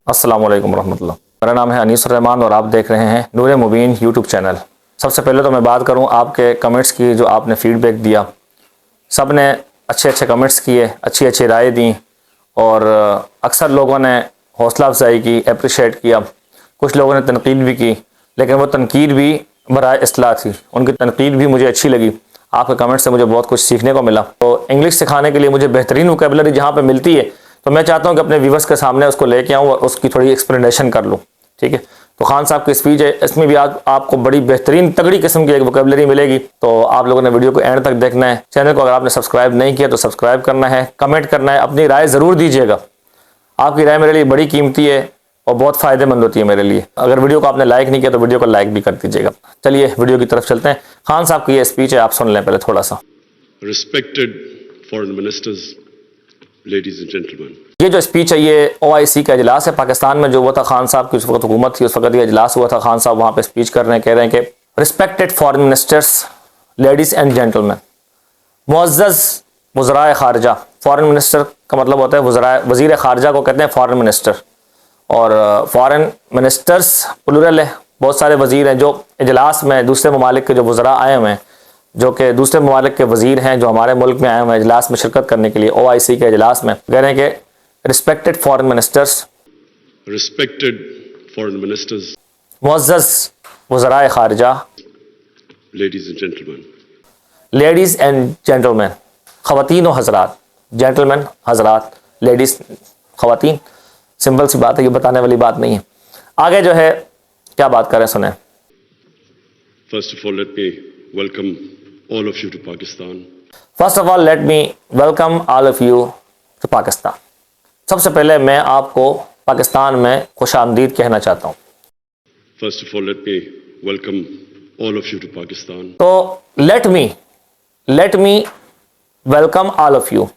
अस्सलाम वालेकुम रहमतुल्लाह। मेरा नाम है अनीस रहमान और आप देख रहे हैं नूर मुबीन यूट्यूब चैनल। सबसे पहले तो मैं बात करूं आपके कमेंट्स की, जो आपने फीडबैक दिया। सब ने अच्छे अच्छे कमेंट्स किए, अच्छी अच्छी राय दी और अक्सर लोगों ने हौसला अफजाई की, अप्रिशिएट किया। कुछ लोगों ने तनकीद भी की, लेकिन वो तनकीद भी बराए इस्लाह थी। उनकी तनकीद भी मुझे अच्छी लगी। आपके कमेंट से मुझे बहुत कुछ सीखने को मिला। तो इंग्लिश सिखाने के लिए मुझे बेहतरीन वोकैबुलरी जहाँ पे मिलती है, तो मैं चाहता हूँ कि अपने व्यूवर्स के सामने उसको लेके आऊँ और उसकी थोड़ी एक्सप्लेनेशन कर लूँ। ठीक है, तो खान साहब की स्पीच है, इसमें भी आज आपको बड़ी बेहतरीन तगड़ी किस्म की एक वोकैबुलरी मिलेगी। तो आप लोगों ने वीडियो को एंड तक देखना है। चैनल को अगर आपने सब्सक्राइब नहीं किया तो सब्सक्राइब करना है, कमेंट करना है, अपनी राय ज़रूर दीजिएगा। आपकी राय मेरे लिए बड़ी कीमती है और बहुत फ़ायदेमंद होती है मेरे लिए। अगर वीडियो को आपने लाइक नहीं किया तो वीडियो को लाइक भी कर दीजिएगा। चलिए वीडियो की तरफ चलते हैं। खान साहब की ये स्पीच है, आप सुन लें पहले थोड़ा सा। Respected foreign ministers, ladies and gentlemen. ये जो स्पीच है ये OIC का इजलास है। पाकिस्तान में जो हुआ था, खान साहब की उस वक्त हुकूमत थी, उस वक्त ये इजलास हुआ था। खान साहब वहाँ पे स्पीच कर रहे हैं, कह रहे हैं कि respected foreign ministers, ladies and gentleman, मुअज़्ज़ज़ वज़राए ख़ारजा। फॉरेन मिनिस्टर का मतलब होता है वज़ीर ख़ारजा को कहते हैं फॉरेन मिनिस्टर। और फॉरेन मिनिस्टर्स प्लूरल है, बहुत सारे वज़ीर हैं। जो इजलास में दूसरे ममालिक के जो वज़रा आए हुए हैं, जो कि दूसरे ममालिक के वज़ीर हैं, जो हमारे मुल्क में आए हुए हैं इजलास में शिरकत करने के लिए, OIC के इजलास में, कह रहे हैं कि respected foreign ministers, Respected foreign ministers, मुअज़्ज़ज़ वज़राए ख़ारजा, ladies and gentlemen. Ladies and gentleman, ख़वातीन और हज़रात, जेंटलमैन हज़रात, लेडीज़ ख़वातीन। सिंपल सी बात है, ये बताने वाली बात नहीं है। आगे जो है क्या बात करें, सुने। First of all, let me welcome all of you to Pakistan. First of all let me welcome all of you to Pakistan. सबसे पहले मैं आपको पाकिस्तान में खुशामदीद कहना चाहता हूँ। First of all, let me welcome all of you to Pakistan. तो late me welcome all of you,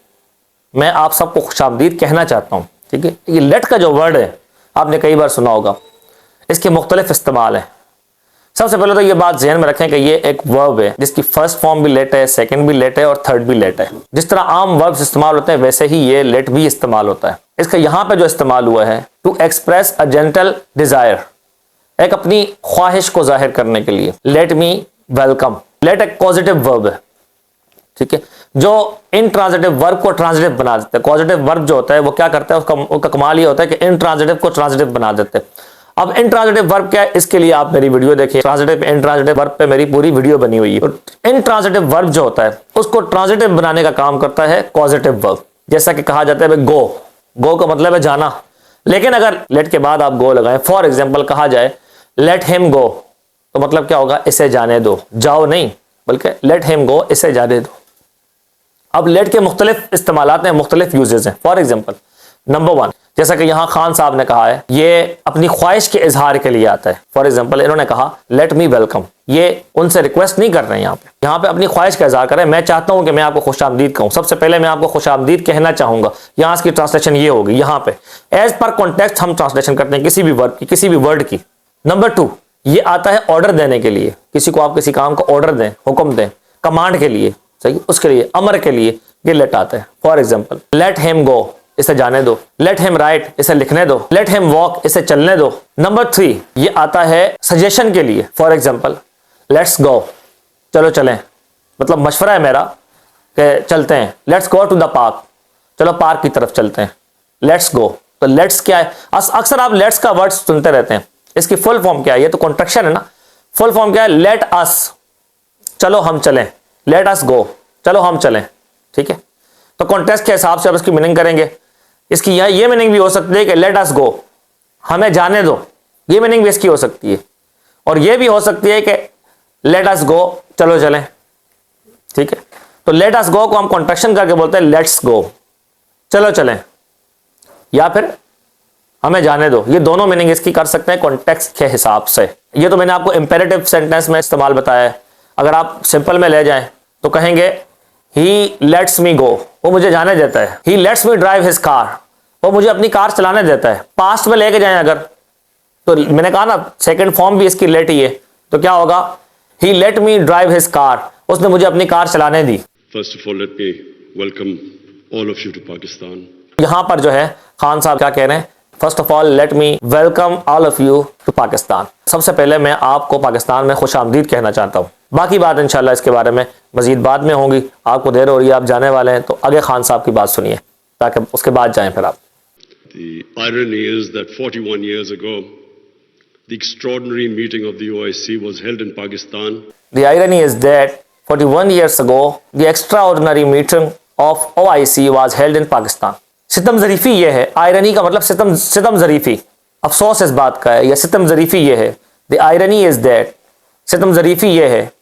मैं आप सबको खुशामदीद कहना चाहता हूँ। ठीक है, ये लेट का जो वर्ड है आपने कई बार सुना होगा, इसके मुख्तलिफ इस्तेमाल हैं। सबसे पहले तो ये बात ज़हन में रखें कि ये एक वर्ब है जिसकी फर्स्ट फॉर्म भी लेट है, सेकंड भी लेट है और थर्ड भी लेट है। जिस तरह आम वर्ब्स इस्तेमाल होते हैं वैसे ही ये लेट भी इस्तेमाल होता है। इसका यहाँ पे जो इस्तेमाल हुआ है, to express a gentle desire, एक अपनी ख्वाहिश को जाहिर करने के लिए। लेट मी वेलकम, लेट एक पॉजिटिव वर्ब है। ठीक है, जो इनट्रांजिटिव वर्ब को ट्रांजिटिव बना देते हैं। पॉजिटिव वर्ब जो होता है वो क्या करता है, उसका कमाल ये होता है कि इनट्रांजिटिव को ट्रांजिटिव बना देते हैं। अब इनट्रांजिटिव वर्ब क्या है, इसके लिए आप मेरी वीडियो देखिए। ट्रांजिटिव इनट्रांजिटिव वर्ब पे मेरी पूरी वीडियो बनी हुई है। तो इनट्रांजिटिव वर्ब जो होता है उसको ट्रांजिटिव बनाने का काम करता है पॉजिटिव वर्ब। जैसा कि कहा जाता है गो का मतलब है जाना, लेकिन अगर लेट के बाद आप गो लगाएं, फॉर एग्जाम्पल कहा जाए लेट हिम गो, तो मतलब क्या होगा, इसे जाने दो, जाओ नहीं बल्कि लेट हिम गो, इसे जाने दो। अब लेट के मुख्तलिफ इस्तेमालात हैं, मुख्तलिफ यूजेस हैं। फॉर एग्जाम्पल नंबर 1, जैसा कि यहाँ खान साहब ने कहा है, ये अपनी ख्वाहिश के इजहार के लिए आता है। फॉर एग्जाम्पल इन्होंने कहा लेट मी वेलकम, ये उनसे रिक्वेस्ट नहीं कर रहे हैं, यहाँ पे अपनी ख्वाहिश का इजहार करें। मैं चाहता हूँ कि मैं आपको खुशामदीद कहूँ, सबसे पहले मैं आपको खुशामदीद कहना चाहूंगा। यहाँ इसकी ट्रांसलेशन ये होगी, यहाँ पे एज पर कॉन्टेक्स्ट हम ट्रांसलेशन करते हैं किसी भी वर्ब की, किसी भी वर्ड की। नंबर 2, ये आता है ऑर्डर देने के लिए। किसी को आप किसी काम का ऑर्डर दें, हुक्म दें, कमांड के लिए, सही, उसके लिए, अमर के लिए ये लेट आता है। For example let him go, इसे जाने दो। लेट हिम राइट, इसे लिखने दो। लेट हिम वॉक, इसे चलने दो। नंबर 3, ये आता है सजेशन के लिए। फॉर एग्जाम्पल लेट्स गो, चलो चलें, मतलब मशवरा है मेरा कि चलते हैं। Let's go to the park, चलो पार्क की तरफ चलते हैं। लेट्स गो, तो लेट्स क्या है, अक्सर आप लेट्स का वर्ड सुनते रहते हैं। इसकी फुल फॉर्म क्या है, ये तो कॉन्ट्रैक्शन है ना। फुल फॉर्म क्या है, लेट अस, चलो हम चलें। लेट अस गो, चलो हम चलें। ठीक है, तो कॉन्टेक्स्ट के हिसाब से आप इसकी मीनिंग करेंगे। इसकी ये मीनिंग भी हो सकती है कि लेट अस गो, हमें जाने दो, ये मीनिंग भी इसकी हो सकती है। और ये भी हो सकती है कि लेट अस गो, चलो चलें। ठीक है, तो लेट अस गो को हम कॉन्ट्रैक्शन करके बोलते हैं लेट्स गो, चलो चलें, या फिर हमें जाने दो। ये दोनों मीनिंग इसकी कर सकते हैं कॉन्टेक्स्ट के हिसाब से। ये तो मैंने आपको इंपेरेटिव सेंटेंस में इस्तेमाल बताया है। अगर आप सिंपल में ले जाएं तो कहेंगे ही लेट्स मी गो, वो मुझे जाने देता है। He lets me drive his car, वो मुझे अपनी कार चलाने देता है। पास्ट में लेके जाएं अगर, तो मैंने कहा ना सेकंड फॉर्म भी इसकी लेट ही है, तो क्या होगा, he let me drive his car, उसने मुझे अपनी कार चलाने दी। First of all, let me welcome all of you to Pakistan. यहां पर जो है खान साहब क्या कह रहे हैं, first of all let me welcome all of you to Pakistan. सबसे पहले मैं आपको पाकिस्तान में खुश आमदीद कहना चाहता हूँ। बाकी बात इंशाल्लाह इसके बारे में मजीद बाद में होंगी। आपको देर हो रही है, आप जाने वाले हैं, तो आगे खान साहब की बात सुनिए ताकि उसके बाद जाएं फिर आप। The irony is that 41 years ago, the extraordinary meeting of the OIC was held in Pakistan. The irony is that 41 years ago, the extraordinary meeting of OIC was held in Pakistan. सितम ज़रीफ़ी ये है, irony का मतलब सितम ज़रीफ़ी, अफसोस इस बात का है, या सितम ज़रीफ़ी ये है। The irony is that, सितम ज़रीफ़ी ये है,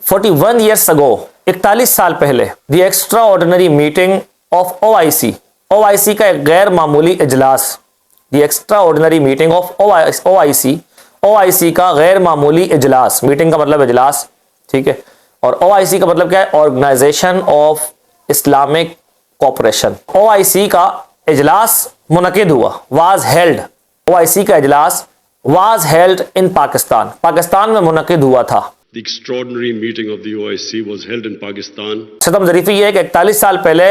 41 years ago, 41 साल पहले, the extraordinary meeting of OIC, OIC का एक गैर मामूली इजलास, the extraordinary meeting of OIC, OIC का गैर मामूली इजलास, मीटिंग का मतलब इजलास, ठीक है, और OIC का मतलब क्या है, organization of Islamic cooperation. OIC का इजलास मुनक़िद हुआ, वाज हेल्ड, OIC का इजलास was held in Pakistan, Pakistan में मुनक़िद हुआ था। The extraordinary meeting of the OIC was held in Pakistan. सितम ज़रीफ़ी ये है कि 41 साल पहले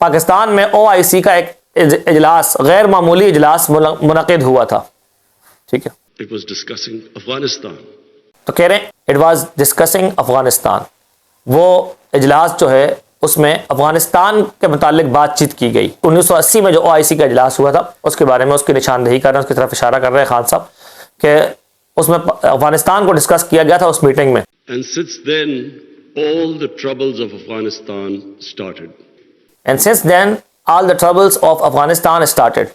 पाकिस्तान में OIC का एक इजलास, गैर मामूली इजलास मुनक़िद हुआ था, ठीक है। It was discussing Afghanistan. तो कह रहे हैं इट वाज डिस्कसिंग अफगानिस्तान, वो इजलास जो है उसमें अफगानिस्तान के मुतालिक बातचीत की गई। 1980 में जो OIC का इजलास हुआ था उसके बारे में उसकी निशानदेही कर रहे हैं, उसकी तरफ इशारा कर रहे हैं खान साहब कि उसमें अफगानिस्तान को डिस्कस किया गया था उस मीटिंग में। And since then, all the troubles of Afghanistan started. And since then all the troubles of Afghanistan started,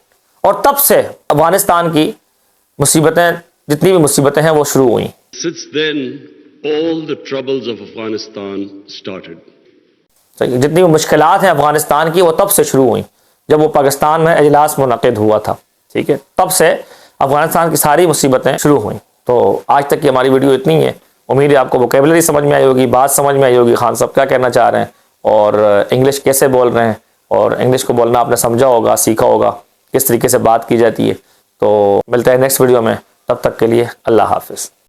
और तब से अफगानिस्तान की मुसीबतें, जितनी भी मुसीबतें हैं वो शुरू हुई। Since then, all the troubles of Afghanistan started. तो जितनी भी मुश्किलात हैं अफगानिस्तान की वो तब से शुरू हुई जब वो पाकिस्तान में इजलास मुनक़िद हुआ था, ठीक है, तब से अफगानिस्तान की सारी मुसीबतें शुरू हुई। तो आज तक की हमारी वीडियो इतनी है। उम्मीद है आपको वोकेबलरी समझ में आई होगी, बात समझ में आई होगी, खान साहब क्या कहना चाह रहे हैं और इंग्लिश कैसे बोल रहे हैं, और इंग्लिश को बोलना आपने समझा होगा, सीखा होगा, किस तरीके से बात की जाती है। तो मिलते हैं नेक्स्ट वीडियो में, तब तक के लिए अल्लाह हाफिज़।